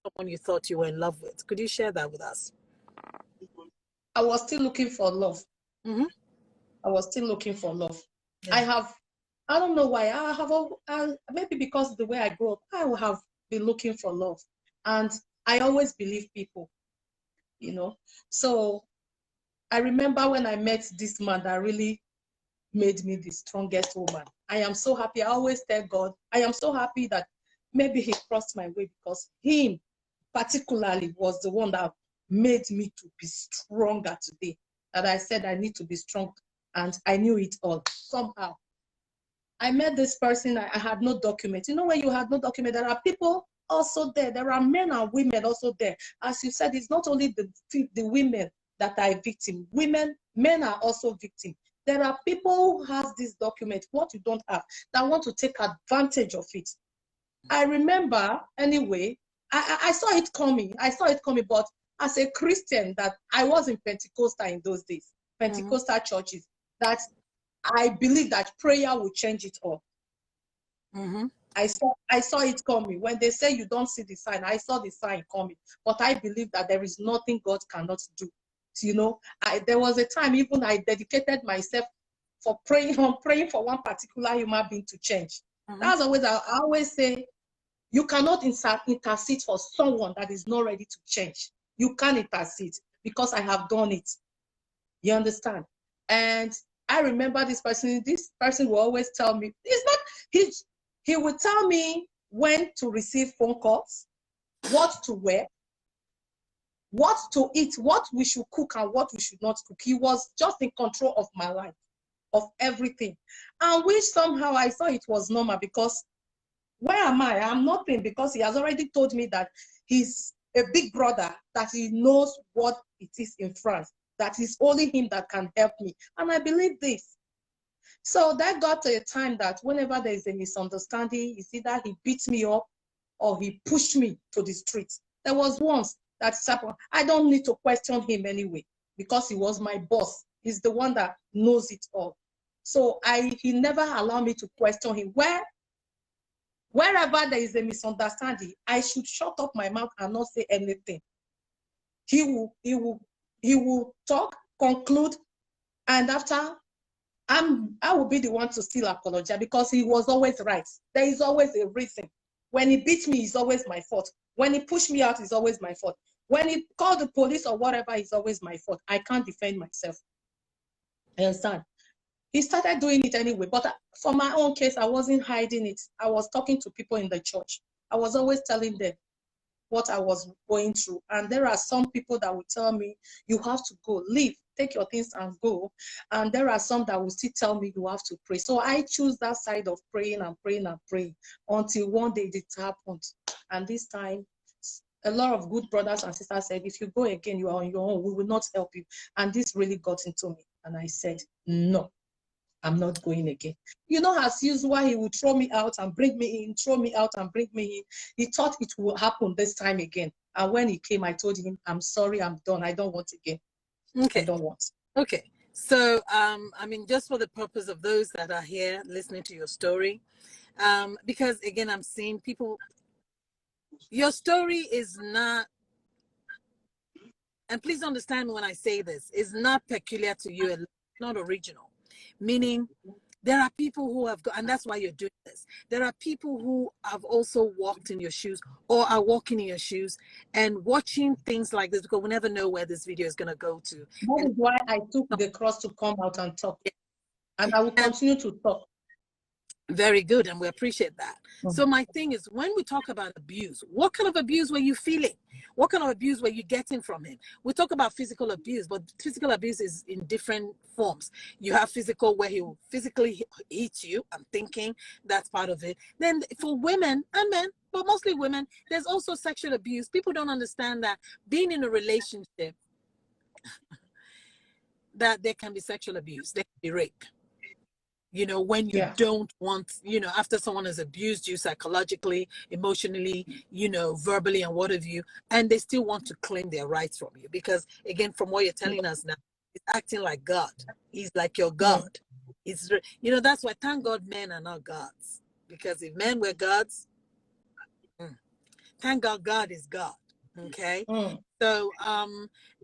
someone you thought you were in love with. Could you share that with us? I was still looking for love. Mm-hmm. I was still looking for love. Yeah. I don't know why. Maybe because the way I grew up, I will have been looking for love. And I always believe people, you know. So I remember when I met this man that really made me the strongest woman. I am so happy. I always tell God, I am so happy that maybe he crossed my way, because him particularly was the one that made me to be stronger today. That I said I need to be strong, and I knew it all somehow. I met this person. I had no document. You know, when you had no document, there are people also there. There are men and women also there. As you said, it's not only the women that are victim. Men are also victim. There are people who has this document, what you don't have, that want to take advantage of it. I remember, anyway, I saw it coming. But as a Christian, that I was in Pentecostal in those days, Pentecostal churches, that I believe that prayer will change it all. I saw it coming. When they say you don't see the sign, I saw the sign coming. But I believe that there is nothing God cannot do. You know, there was a time even I dedicated myself for praying for one particular human being to change. That's always, I always say, you cannot intercede for someone that is not ready to change. You can't intercede, because I have done it. You understand? And I remember this person will always tell me, he would tell me when to receive phone calls, what to wear, what to eat, what we should cook and what we should not cook. He was just in control of my life, of everything. And which somehow I saw it was normal, because where am I? I'm nothing, because he has already told me that he's a big brother, that he knows what it is in France, that it's only him that can help me. And I believe this. So that got to a time that whenever there is a misunderstanding, it's either he beats me up or he pushed me to the street. There was once that happened. I don't need to question him anyway, because he was my boss. He's the one that knows it all. So he never allowed me to question him. Wherever there is a misunderstanding, I should shut up my mouth and not say anything. He will talk, conclude, and after, I will be the one to still apologize, because he was always right. There is always a reason. When he beat me, it's always my fault. When he pushed me out, it's always my fault. When he called the police or whatever, it's always my fault. I can't defend myself. I understand? He started doing it anyway, but for my own case, I wasn't hiding it. I was talking to people in the church. I was always telling them what I was going through. And there are some people that will tell me, you have to go, leave, take your things and go. And there are some that will still tell me you have to pray. So I choose that side of praying and praying and praying until one day it happened. And this time, a lot of good brothers and sisters said, if you go again, you are on your own. We will not help you. And this really got into me. And I said, no, I'm not going again. You know, as usual, he would throw me out and bring me in, throw me out and bring me in. He thought it would happen this time again. And when he came, I told him, I'm sorry, I'm done. I don't want again. Okay. I don't want. Okay. So, I mean, just for the purpose of those that are here listening to your story, because again, I'm seeing people, your story is not, and please understand me when I say this, is not peculiar to you, it's not original. Meaning, there are people who have got, and that's why you're doing this. There are people who have also walked in your shoes or are walking in your shoes and watching things like this, because we never know where this video is going to go to. That is why I took the cross to come out and talk. And I will continue to talk. Very good, and we appreciate that. So my thing is, when we talk about abuse, what kind of abuse were you feeling? What kind of abuse were you getting from him? We talk about physical abuse, but physical abuse is in different forms. You have physical, where he will physically hit you. I'm thinking that's part of it. Then for women and men, but mostly women, there's also sexual abuse. People don't understand that being in a relationship, that there can be sexual abuse, there can be rape. You know, when you don't want, you know, after someone has abused you psychologically, emotionally, you know, verbally and what have you, and they still want to claim their rights from you. Because again, from what you're telling us now, he's acting like God. He's like your God. It's, you know, that's why, thank God men are not gods. Because if men were gods, Thank God, God is God. Okay. So,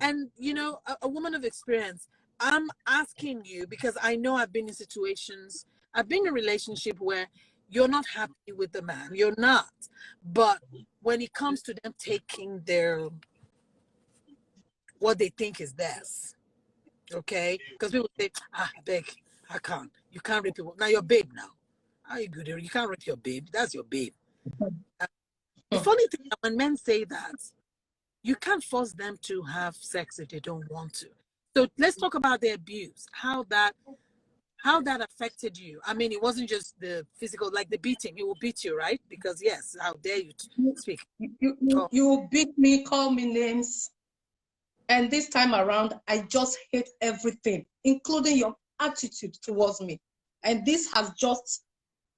and you know, a woman of experience, I'm asking you because I know I've been in situations, I've been in a relationship where you're not happy with the man, you're not. But when it comes to them taking their, what they think is theirs, okay? Because people say, I beg, I can't. You can't rape people. Now, your babe now. How you good? You can't rape your babe. That's your babe. The funny thing is when men say that, you can't force them to have sex if they don't want to. So let's talk about the abuse, how that affected you. I mean, it wasn't just the physical, like the beating. It will beat you, right? Because yes, how dare you speak? You beat me, call me names, and this time around, I just hate everything, including your attitude towards me. And this has just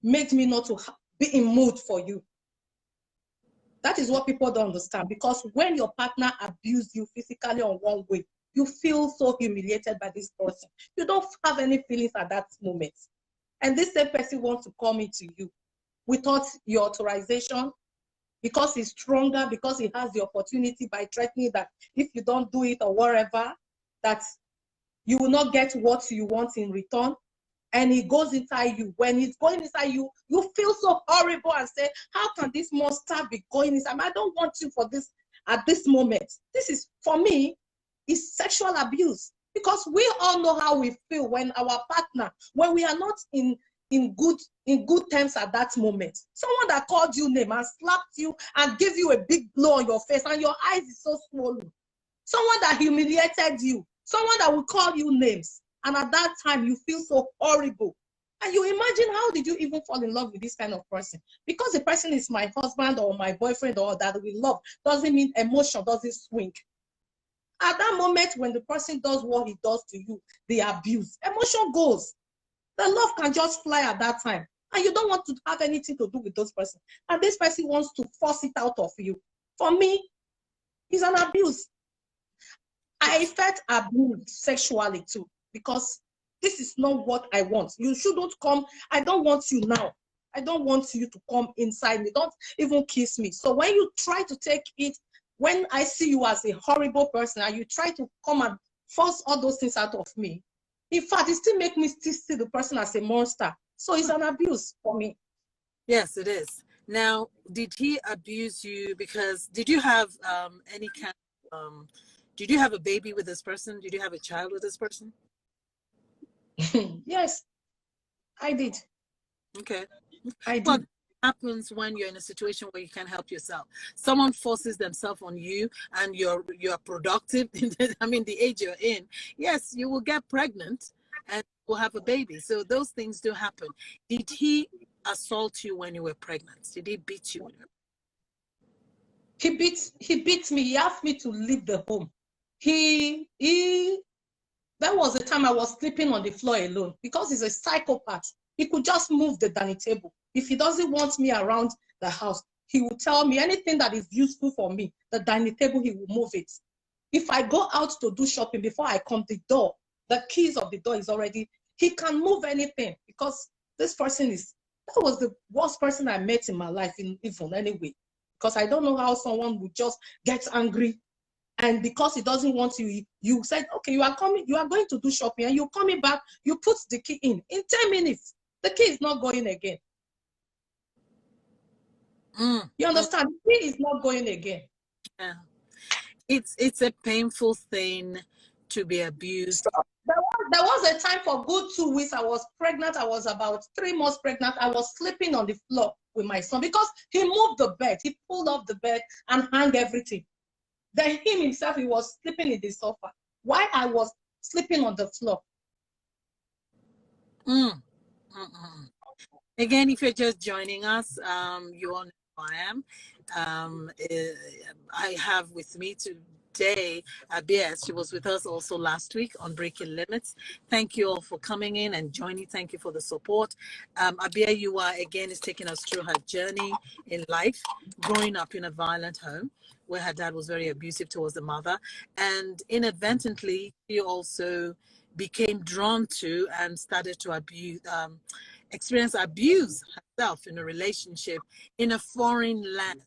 made me not to be in mood for you. That is what people don't understand, because when your partner abuses you physically on one way, you feel so humiliated by this person. You don't have any feelings at that moment. And this same person wants to come into you without your authorization, because he's stronger, because he has the opportunity by threatening that if you don't do it or whatever, that you will not get what you want in return. And he goes inside you. When he's going inside you, you feel so horrible and say, how can this monster be going inside? I don't want you for this at this moment. This is, for me, is sexual abuse. Because we all know how we feel when our partner, when we are not in good terms at that moment. Someone that called you name and slapped you and gave you a big blow on your face and your eyes is so swollen. Someone that humiliated you. Someone that will call you names. And at that time, you feel so horrible. And you imagine, how did you even fall in love with this kind of person? Because the person is my husband or my boyfriend or that we love, doesn't mean emotion doesn't swing. At that moment, when the person does what he does to you, the abuse, emotion goes. The love can just fly at that time. And you don't want to have anything to do with those person. And this person wants to force it out of you. For me, it's an abuse. I felt abused sexually too, because this is not what I want. You shouldn't come. I don't want you now. I don't want you to come inside me. Don't even kiss me. So when you try to take it, when I see you as a horrible person and you try to come and force all those things out of me, in fact, it still makes me still see the person as a monster. So it's an abuse for me. Yes, it is. Now, did he abuse you because, did you have any kind of, did you have a baby with this person? Did you have a child with this person? Yes, I did. Okay. I did. What happens when you're in a situation where you can't help yourself? Someone forces themselves on you and you're productive. I mean, the age you're in, yes, you will get pregnant and will have a baby. So those things do happen. Did he assault you when you were pregnant? Did he beat you? He beat me. He asked me to leave the home. That was the time I was sleeping on the floor alone, because he's a psychopath. He could just move the dining table. If he doesn't want me around the house, he will tell me anything that is useful for me, the dining table, he will move it. If I go out to do shopping, before I come, the keys of the door is already, he can move anything, because this person that was the worst person I met in my life, even anyway, because I don't know how someone would just get angry. And because he doesn't want you, you said, okay, you are going to do shopping, and you're coming back, you put the key in 10 minutes, the key is not going again. You understand? The key is not going again. Yeah. It's a painful thing to be abused. There was a time for good 2 weeks. I was pregnant. I was about 3 months pregnant. I was sleeping on the floor with my son, because he moved the bed. He pulled off the bed and hung everything. Then him himself, he was sleeping in the sofa while I was sleeping on the floor. Again, if you're just joining us, you all know who I am. I have with me today Abieyuwa. She was with us also last week on Breaking Limits. Thank you all for coming in and joining. Thank you for the support. Abieyuwa again is taking us through her journey in life, growing up in a violent home where her dad was very abusive towards the mother, and inadvertently she also became drawn to and started to experience abuse herself in a relationship in a foreign land.